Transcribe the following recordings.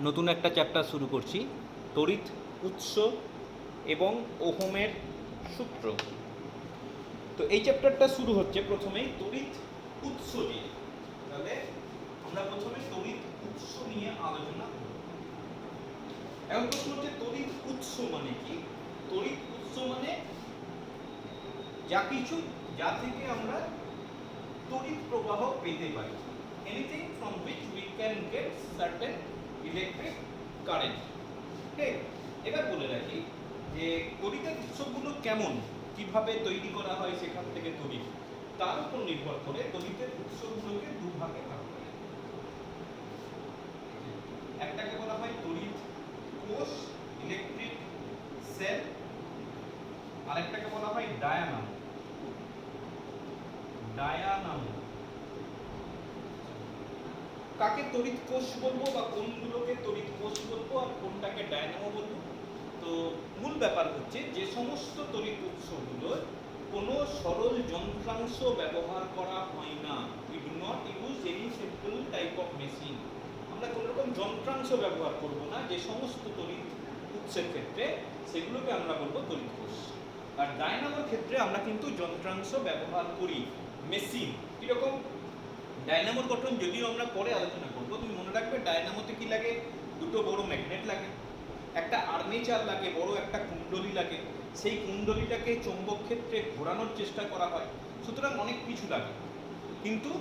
নতুন একটা চ্যাপ্টার শুরু করছি, তড়িৎ উৎস এবং ওহমের সূত্র। তো এই চ্যাপ্টারটা শুরু হচ্ছে প্রথমেই তড়িৎ উৎস দিয়ে। তাহলে আমরা প্রথমে তড়িৎ উৎস নিয়ে আলোচনা করব। এখন প্রশ্ন হচ্ছে তড়িৎ উৎস মানে কি? তড়িৎ উৎস মানে যা কিছু যা থেকে আমরা তড়িৎ প্রবাহ পেতে পারি, anything from which we can get certain electric current. ঠিক, এবার বলে রাখি যে তড়িতের উৎসগুলো কেমন, কিভাবে তৈরি করা হয় সেখান থেকে তড়িৎ, তার উপর নির্ভর করে তড়িতের উৎসগুলোকে দুভাগে ভাগ করা যায়। একটাকে বলা হয় তড়িৎ কোষ, ইলেকট্রিক সেল, আরেকটাকে বলা হয় ডায়ানামো। কাকে তড়িৎ কোষ বলবো বা কোনগুলোকে তড়িৎ কোষ বলবো আর কোনটাকে ডায়নামো বলবো? তো মূল ব্যাপার হচ্ছে যে সমস্ত তড়িৎ উৎসগুলোর কোনো সরল যন্ত্রাংশ ব্যবহার করা হয় না। We do not use any simple type of machine. আমরা কোনো রকম যন্ত্রাংশ ব্যবহার করব না। যে সমস্ত তড়িৎ উৎসের ক্ষেত্রে সেগুলোকে আমরা বলবো তড়িৎ কোষ। আর ডায়নামোর ক্ষেত্রে আমরা কিন্তু যন্ত্রাংশ ব্যবহার করি, মেশিন। কিরকম? ডায়নামোর গঠন যদিও আমরা পরে আলোচনা করব। তুমি মনে রাখবে ডায়নামোতে কি লাগে? দুটো বড় ম্যাগনেট লাগে, একটা আর্মেচার লাগে, বড় একটা কুণ্ডলী লাগে। সেই কুণ্ডলীটাকে চৌম্বক ক্ষেত্রে ঘোরানোর চেষ্টা করা হয়। সুতরাং অনেক কিছু লাগে, কিন্তু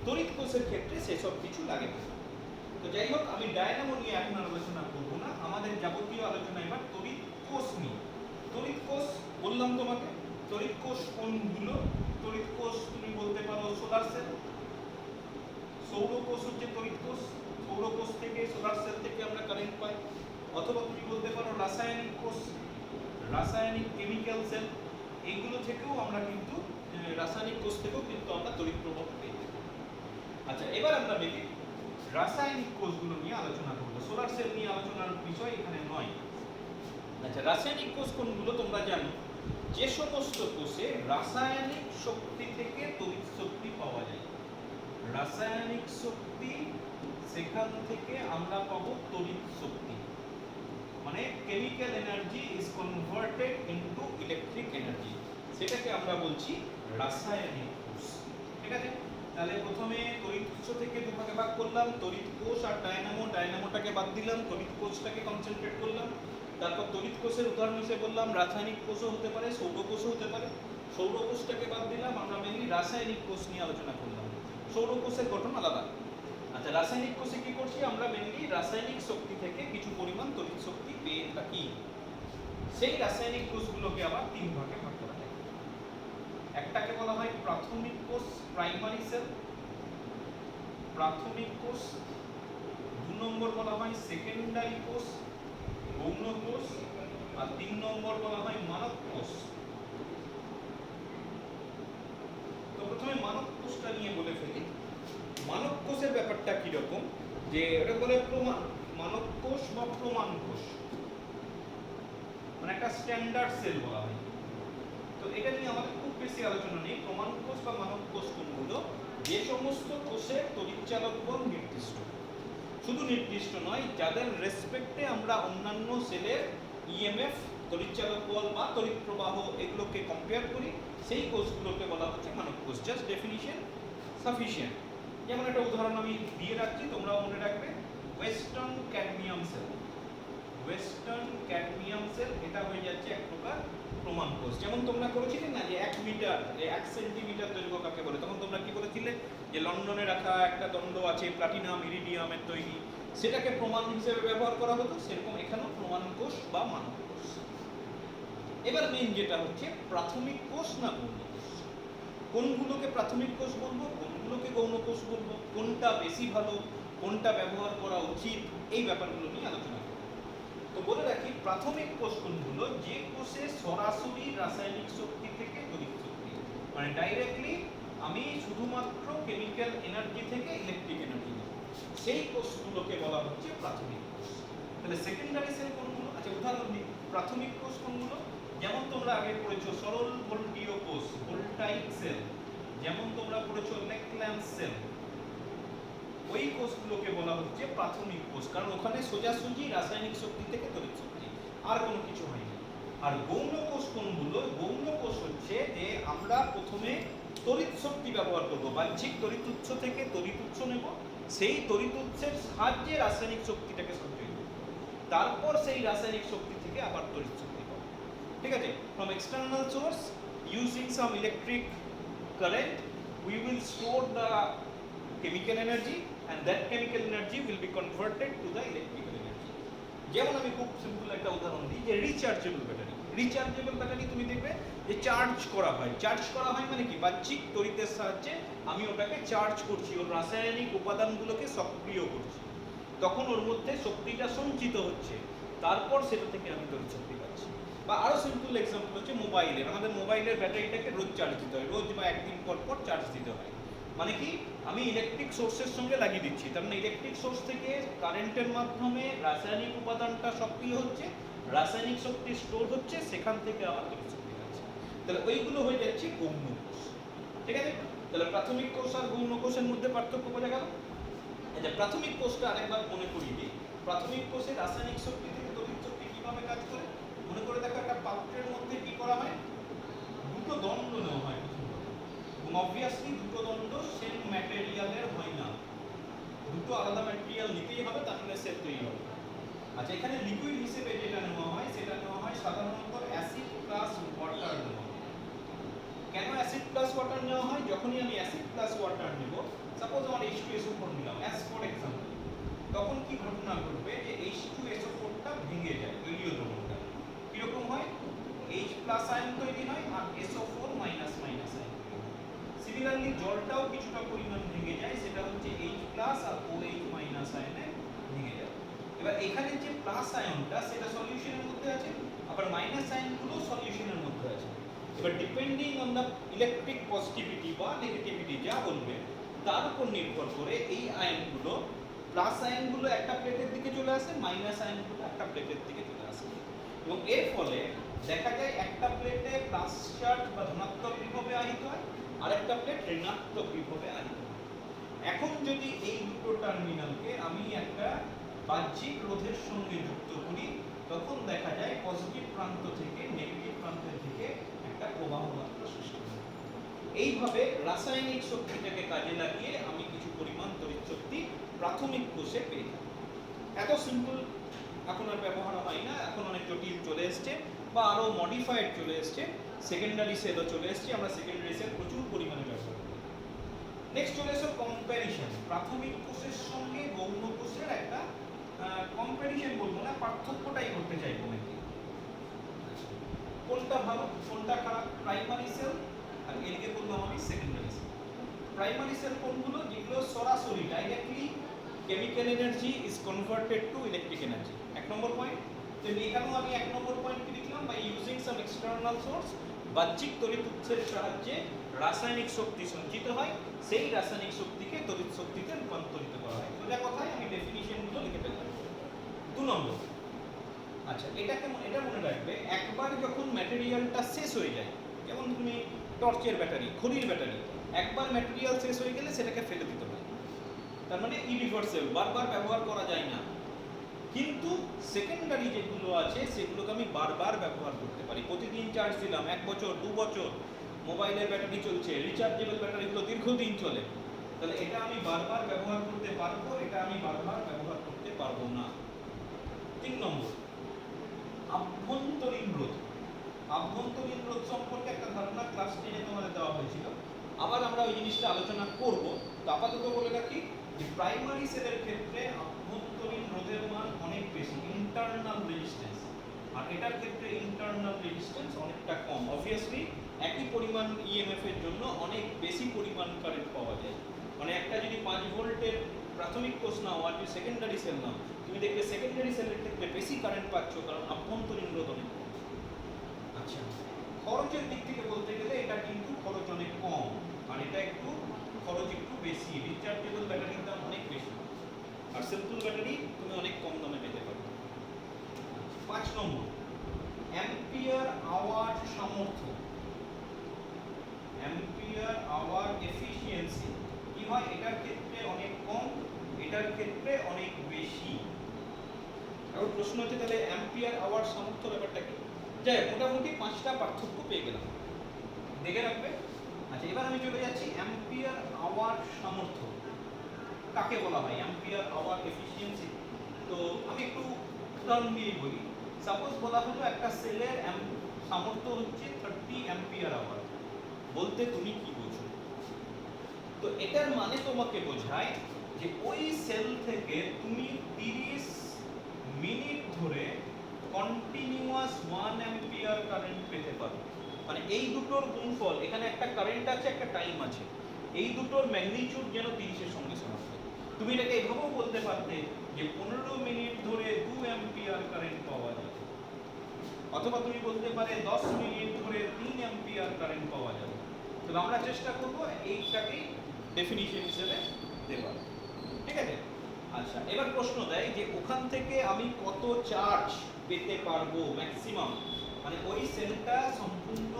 তড়িৎ কোষের ক্ষেত্রে সেসব কিছু লাগে না। তো যাই হোক, আমি ডায়নামো নিয়ে এখন আলোচনা করব না। আমাদের যাবতীয় আলোচনা এবার তড়িৎ কোষ নিয়ে। তড়িৎ কোষ বললাম তোমাকে, তড়িৎ কোষ কোনগুলো? তড়িৎ কোষ তুমি বলতে পারো সোলার সেল। সৌর কোষ হচ্ছে তড়িৎ কোষ। সৌর কোষ থেকে, সোলার সেল থেকে আমরা কারেন্ট পাই। অথবা তুমি বলতে পারো রাসায়নিক কোষ, রাসায়নিক কেমিক্যাল সেল। এইগুলো থেকেও আমরা কিন্তু রাসায়নিক কোষ থেকেও কিন্তু আমরা তড়িৎ প্রবাহ পাই। আচ্ছা, এবার আমরা দেখি রাসায়নিক কোষগুলো নিয়ে আলোচনা করব। সোলার সেল নিয়ে আলোচনার বিষয় এখানে নয়। আচ্ছা, রাসায়নিক কোষ কোনগুলো তোমরা জানো? যে সমস্ত কোষে রাসায়নিক শক্তি থেকে তড়িৎ শক্তি পাওয়া যায়। রাসায়নিক শক্তি, সেখান থেকে আমরা পাবো তড়িৎ শক্তি। মানে chemical energy is converted into electric energy, সেটাকে আমরা বলছি রাসায়নিক কোষ। ঠিক আছে? তাহলে প্রথমে তড়িৎ উৎস থেকে দুভাগে ভাগ করলাম, তড়িৎ কোষ আর ডায়নামো। ডায়নামোটাকে বাদ দিলাম, তড়িৎ কোষটাকে কনসেন্ট্রেট করলাম। তারপর তড়িৎ কোষের উদাহরণ হিসেবে বললাম রাসায়নিক কোষও হতে পারে, সৌর কোষও হতে পারে। সৌর কোষটাকে বাদ দিলাম, আমরা মেনলি রাসায়নিক কোষ নিয়ে আলোচনা করলাম। সৌর কোষের গঠন আলাদা। আচ্ছা, রাসায়নিক কোষে কি করছি? আমরা মেনলি রাসায়নিক শক্তি থেকে কিছু পরিমাণ তড়িৎ শক্তি পেয়ে থাকি। সেই রাসায়নিক কোষগুলোকে আবার তিন ভাগে ভাগ করা যায়। একটাকে বলা হয় প্রাথমিক কোষ, প্রাইমারি সেল, প্রাথমিক কোষ। 2 নম্বর বলা হয় সেকেন্ডারি কোষ, গৌণ কোষ। আর 3 নম্বর বলা হয় মানব কোষ। তো প্রথমে মানব কোষটা নিয়ে বলে ফেলি। মানব কোষের ব্যাপারটা কিরকম, যে এটা বলে প্রমাণ মানব কোষ বা প্রমাণ কোষ, মানে একটা স্ট্যান্ডার্ড সেল বলা হয়। তো এটা নিয়ে আমাদের খুব বেশি আলোচনা নেই। প্রমাণ কোষ বা মানব কোষ কোনগুলো? যে সমস্ত কোষের তড়িৎচালক বল নির্দিষ্ট। শুধু নির্দিষ্ট নয়, যাদের রেসপেক্টে আমরা অন্যান্য সেলের ইএমএফ, তড়িৎচালক বল বা তড়িৎ প্রবাহ এগুলোকে কম্পেয়ার করি, সেই কোষগুলোকে বলা হচ্ছে মানব কোষ। Just definition sufficient. যেমন একটা উদাহরণ আমি দিয়ে রাখছি, তোমরাও মনে রাখবে। Western cadmium cell, western cadmium cell, এটা হয়ে যাচ্ছে এক প্রকার প্রমাণ কোষ। যেমন তোমরা করেছিলে না যে 1 মিটার, 1 সেন্টিমিটার দৈর্ঘ্য কাকে বলে, তখন তোমরা কি বলেছিলে যে লন্ডনে রাখা একটা দণ্ড আছে প্লাটিনাম ইরিডিয়ামের তৈরি, সেটাকে প্রমাণ হিসেবে ব্যবহার করা হতো। সেরকম এখানেও প্রমাণ কোষ বা মানব কোষ। এবার মেন যেটা হচ্ছে প্রাথমিক কোষ না গৌণ কোষ। কোনগুলোকে প্রাথমিক কোষ বলবো, কোনগুলোকে গৌণ কোষ বলবো, কোনটা বেশি ভালো, কোনটা ব্যবহার করা উচিত, এই ব্যাপারগুলো নিয়ে আলোচনা করব। তো বলে রাখি, প্রাথমিক কোষ কোনগুলো? যে কোষে সরাসরি রাসায়নিক শক্তি থেকে তড়িৎ শক্তি, মানে ডাইরেক্টলি আমি শুধুমাত্র কেমিক্যাল এনার্জি থেকে ইলেকট্রিক এনার্জি নেব, সেই কোষগুলোকে বলা হচ্ছে প্রাথমিক কোষ। তাহলে সেকেন্ডারি সেল কোনগুলো? আচ্ছা, উদাহরণ দিই। প্রাথমিক কোষ কোনগুলো? যেমন তোমরা আগে পড়েছো সরল ভোল্টীয় কোষ, ভোল্টাইক সেল। যেমন তোমরা পড়েছো লেকল্যান্ড সেল। ওই কোষগুলোকে বলা হচ্ছে প্রাথমিক কোষ, কারণ ওখানে সোজাসুজি রাসায়নিক শক্তি থেকে তড়িৎ শক্তি, আর কোনো কিছু হয়নি। আর গৌণ কোষ কোনগুলো? গৌণ কোষ হচ্ছে যে আমরা প্রথমে তড়িৎ শক্তি ব্যবহার করবো, বাহ্যিক তড়িৎ উৎস থেকে তড়িৎ উৎস নেব, সেই তড়িৎ উৎসের সাহায্যে রাসায়নিক শক্তিটাকে সঞ্চয় করব, তারপর সেই রাসায়নিক শক্তি থেকে আবার তড়িৎ শক্তি পাবো। ঠিক আছে? From external source using some electric current we will store the chemical energy and that chemical energy will be converted to the electrical energy. যেমন আমি খুব সিম্পল একটা উদাহরণ দিই, যে রিচার্জেবল ব্যাটারি। রিচার্জেবল ব্যাটারি তুমি দেখবে যে চার্জ করা হয় মানে কি, বাহ্যিক তড়িতের সাহায্যে আমি ওটাকে চার্জ করছি, ওর রাসায়নিক উপাদানগুলোকে সক্রিয় করছি, তখন ওর মধ্যে শক্তিটা সঞ্চিত হচ্ছে, তারপর সেটা থেকে আমি তড়িৎ শক্তি পাচ্ছি। বা আরো সিম্পল এক্সাম্পল হচ্ছে মোবাইলের, আমাদের মোবাইলের ব্যাটারিটাকে রোজ চার্জ দিতে হয়, রোজ বা একদিন পর পর চার্জ দিতে হয়। মানে কি, আমি ইলেকট্রিক সোর্সের সঙ্গে লাগিয়ে দিচ্ছি, তার মানে ইলেকট্রিক সোর্স থেকে কারেন্টের মাধ্যমে রাসায়নিক উপাদানটা সক্রিয় হচ্ছে, রাসায়নিক শক্তি স্টোর হচ্ছে, সেখান থেকে আবার তড়িৎ শক্তি পাচ্ছি। তাহলে ওইগুলো হয়ে যাচ্ছে গৌণ কোষ। ঠিক আছে? তাহলে প্রাথমিক কোষ আর গৌণ কোষের মধ্যে পার্থক্য বোঝা গেল। আচ্ছা, প্রাথমিক কোষটা আরেকবার মনে করিয়ে দিই। প্রাথমিক কোষে রাসায়নিক শক্তি থেকে তড়িৎ শক্তি কিভাবে কাজ করে মনে করে দেখো। একটা পাত্রের মধ্যে কি করা হয়, দুটো দণ্ড নেওয়া হয় প্রথমত, এবং অবভিয়াসলি দুটো দণ্ড সেম ম্যাটেরিয়ালের হয় না, দুটো আলাদা ম্যাটেরিয়াল নিতেই হবে, তাহলে সেট তৈরি হবে। আচ্ছা, এখানে লিকুইড হিসেবে যেটা নেওয়া হয় সেটা নেওয়া হয় সাধারণত অ্যাসিড প্লাস ওয়াটার নেওয়া হয়। কেন অ্যাসিড প্লাস ওয়াটার নেওয়া হয়? যখনই আমি অ্যাসিড প্লাস ওয়াটার নেব, সাপোজ আমার H2SO4 নিলাম অ্যাজ ফর এক্সাম্পল, তখন কি ঘটনা ঘটবে যে H2SO4টা ভেঙে যায়, জলীয় দ্রবণটা কিরকম হয়, H প্লাস আয়ন তৈরি হয় আর SO4 minus minus ion. Similarly জলটাও কিছুটা পরিমাণ ভেঙে যায়, সেটা হচ্ছে H প্লাস আর OH মাইনাস আয়নে ভেঙে যায়। এবার এখানে যে প্লাস আয়নটা সেটা সলিউশনের মধ্যে আছে, আবার মাইনাস আয়নগুলো সলিউশনের মধ্যে আছে। এবার depending on the electric positivity বা নেগেটিভিটি যা বলবে, তার উপর নির্ভর করে এই আয়নগুলো, প্লাস আয়নগুলো একটা প্লেটের দিকে চলে আসে, মাইনাস আয়নগুলো একটা প্লেটের দিকে চলে আসে। এবং এর ফলে দেখা যায় একটা প্লেটে প্লাস চার্জ বা ধনাত্মক বিভবে আহিত হয়, আর একটা প্লেট ঋণাত্মক বিভবে আহিত হয়। এখন যদি এই দুটো টার্মিনালকে আমি একটা বাহ্যিক রোধের সঙ্গে যুক্ত করি, তখন দেখা যায় পজিটিভ প্রান্ত থেকে নেগেটিভ প্রান্তের দিকে একটা প্রবাহ মাত্রা সৃষ্টি হয়। এইভাবে রাসায়নিক শক্তিটাকে কাজে লাগিয়ে আমি কিছু পরিমাণ তড়িৎ শক্তি প্রাথমিক কোষে পেয়ে থাকি। এত সিম্পল এখন আর ব্যবহার হয় না, এখন অনেক জটিল চলে এসছে, বা আরো মডিফাইড চলে এসছে, সেকেন্ডারি সেলও চলে এসছে, আমরা সেকেন্ডারি সেল প্রচুর পরিমাণে ব্যবহার করি। নেক্সট চলে এসো কম্প্যারিশন। প্রাথমিক কোষের সঙ্গে গৌণ কোষের একটা কম্প্যারিশন বলবো না, পার্থক্যটাই করতে চাইবো নাকি, কোনটা ভালো কোনটা খারাপ, প্রাইমারি সেল আর এদিকে বললাম আমি সেকেন্ডারি সেল। প্রাইমারি সেল কোনগুলো? যেগুলো সরাসরি directly chemical energy is converted to electric energy. এক নম্বর পয়েন্ট। তো এখানেও আমি এক নম্বর পয়েন্ট কি লিখলাম, by using some external source, বাহ্যিক তড়িৎ উৎসের সাহায্যে রাসায়নিক শক্তি সঞ্চিত হয়, সেই রাসায়নিক শক্তিকে তড়িৎ শক্তিতে রূপান্তরিত করা হয়। সোজা কথায় আমি ডেফিনিশনগুলো লিখে ফেললাম। দু নম্বর, আচ্ছা এটা মনে রাখবে, একবার যখন ম্যাটেরিয়ালটা শেষ হয়ে যায়, যেমন তুমি টর্চের ব্যাটারি, ঘড়ির ব্যাটারি, একবার ম্যাটেরিয়াল শেষ হয়ে গেলে সেটাকে ফেলে দিতে হয়, তার মানে ইরিভার্সেবল, বারবার ব্যবহার করা যায় না। কিন্তু সেকেন্ডারি যেগুলো আছে সেগুলোকে আমি বারবার ব্যবহার করতে পারি। প্রতিদিন চার্জ দিলাম, 1 বছর 2 বছর মোবাইলের ব্যাটারি চলছে, রিচার্জেবল ব্যাটারিগুলো দীর্ঘদিন চলে, তাহলে এটা আমি বারবার ব্যবহার করতে পারবো, এটা আমি বারবার ব্যবহার করতে পারবো না। 3 নম্বর, আভ্যন্তরীণ রোধ। আভ্যন্তরীণ রোধ সম্পর্কে একটা ধারণা ক্লাস 10 এ তোমাদের দেওয়া হয়েছিল, আবার আমরা ওই জিনিসটা আলোচনা করব। তো আপাতত বলে রাখি যে প্রাইমারি সেলের ক্ষেত্রে আভ্যন্তরীণ রোধের মান অনেক বেশি, ইন্টারনাল রেজিস্ট্যান্স, আর এটার ক্ষেত্রে ইন্টারনাল রেজিস্ট্যান্স অনেকটা কম। অবভিয়াসলি একই পরিমাণ ইএমএফ এর জন্য অনেক বেশি পরিমাণ কারেন্ট পাওয়া যায়। মানে একটা যদি 5 ভোল্টের প্রাথমিক কোষ নাও আর যদি সেকেন্ডারি সেল নাও, তুমি দেখবে সেকেন্ডারি সেলের ক্ষেত্রে বেশি কারেন্ট পাচ্ছ, কারণ আভ্যন্তরীণ রোধ অনেক কম। আচ্ছা, খরচের দিক থেকে বলতে গেলে এটা কিন্তু খরচ অনেক কম, আর এটা একটু খরচ একটু বেশি। রিচার্জেবল ব্যাটারির দাম অনেক বেশি, আর সিম্পল ব্যাটারি তুমি অনেক কম দামে পেতে পারো। 5 নম্বর, অ্যাম্পিয়ার আওয়ার সামর্থ্য, অ্যাম্পিয়ার আওয়ার এফিশিয়েন্সি কি হয়, এটার ক্ষেত্রে অনেক কম, এটার ক্ষেত্রে অনেক বেশি। এখন প্রশ্ন হচ্ছে তাহলে অ্যাম্পিয়ার আওয়ার সামর্থ্য ব্যাপারটা কি? যাই হোক, মোটামুটি 5টা পার্থক্য পেয়ে গেলাম, দেখে রাখবে। আচ্ছা, এবার আমি চলে যাচ্ছি অ্যাম্পিয়ার আওয়ার সামর্থ্য কাকে বলা হয়, অ্যাম্পিয়ার আওয়ার এফিসিয়েন্সি। তো আমি একটু উদাহরণ দিয়ে বলি। সাপোজ বলা হলো একটা সেলের সামর্থ্য হচ্ছে 30 অ্যাম্পিয়ার আওয়ার, বলতে তুমি কি বোঝো? তো এটার মানে তোমাকে বোঝায় যে ওই সেল থেকে তুমি 30 মিনিট ধরে কন্টিনিউয়াস 1 অ্যাম্পিয়ার কারেন্ট পেতে পারো। মানে এই দুটোর গুণফল, এখানে একটা কারেন্ট আছে, একটা টাইম আছে, এই দুটোর ম্যাগনিটিউড যেন 30 এর সঙ্গে সমান। তুমি এটাকে এভাবেও বলতে পারতে যে 15 মিনিট ধরে 2 অ্যাম্পিয়ার কারেন্ট পাওয়া যাবে, অথবা তুমি বলতে পারে 10 মিনিট ধরে 3 অ্যাম্পিয়ার কারেন্ট পাওয়া যাবে। তো আমরা চেষ্টা করব এইটাকেই ডেফিনিশন হিসেবে দেওয়ার, ঠিক আছে? আচ্ছা, এবার প্রশ্ন দেয় যে ওখান থেকে আমি কত চার্জ পেতে পারবো ম্যাক্সিমাম, মানে ওই সেলটা সম্পূর্ণ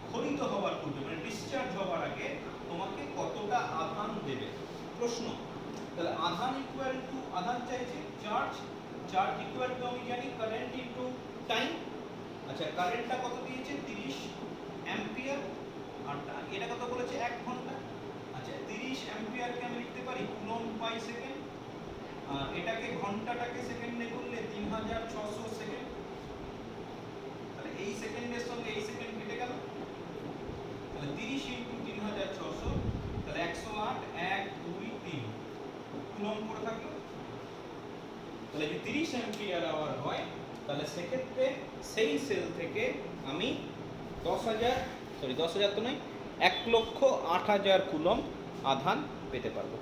ক্ষরিত হওয়ার পূর্বে, মানে ডিসচার্জ হওয়ার আগে তোমাকে কতটা আধান দেবে প্রশ্ন। তাহলে আধান ইকুয়াল টু, আধান চাইছে চার্জ, চার্জ ইকুয়াল টু আমি জানি কারেন্ট ইনটু টাইম। আচ্ছা, কারেন্টটা কত দিয়েছে 30 অ্যাম্পিয়ার, আর এটা কত বলেছে 1 ঘন্টা। আচ্ছা, 30 অ্যাম্পিয়ারকে আমি লিখতে পারি কুলম্ব বাই সেকেন্ড, আর এটাকে ঘন্টাটাকে সেকেন্ডে করলে 3600 সেকেন্ড। তাহলে এই সেকেন্ডের সঙ্গে এই সেকেন্ড কেটে গেল, তাহলে 30 ইনটু 3600, তাহলে 108 1 2 3 কুলম্ব করে থাকলো। তাহলে যদি 30 অ্যাম্পিয়ার আওয়ার হয়, তাহলে সেক্ষেত্রে সেই সেল থেকে আমি 10,000 তো নয় 1,08,000 কুলম্ব আধান পেতে পারবো।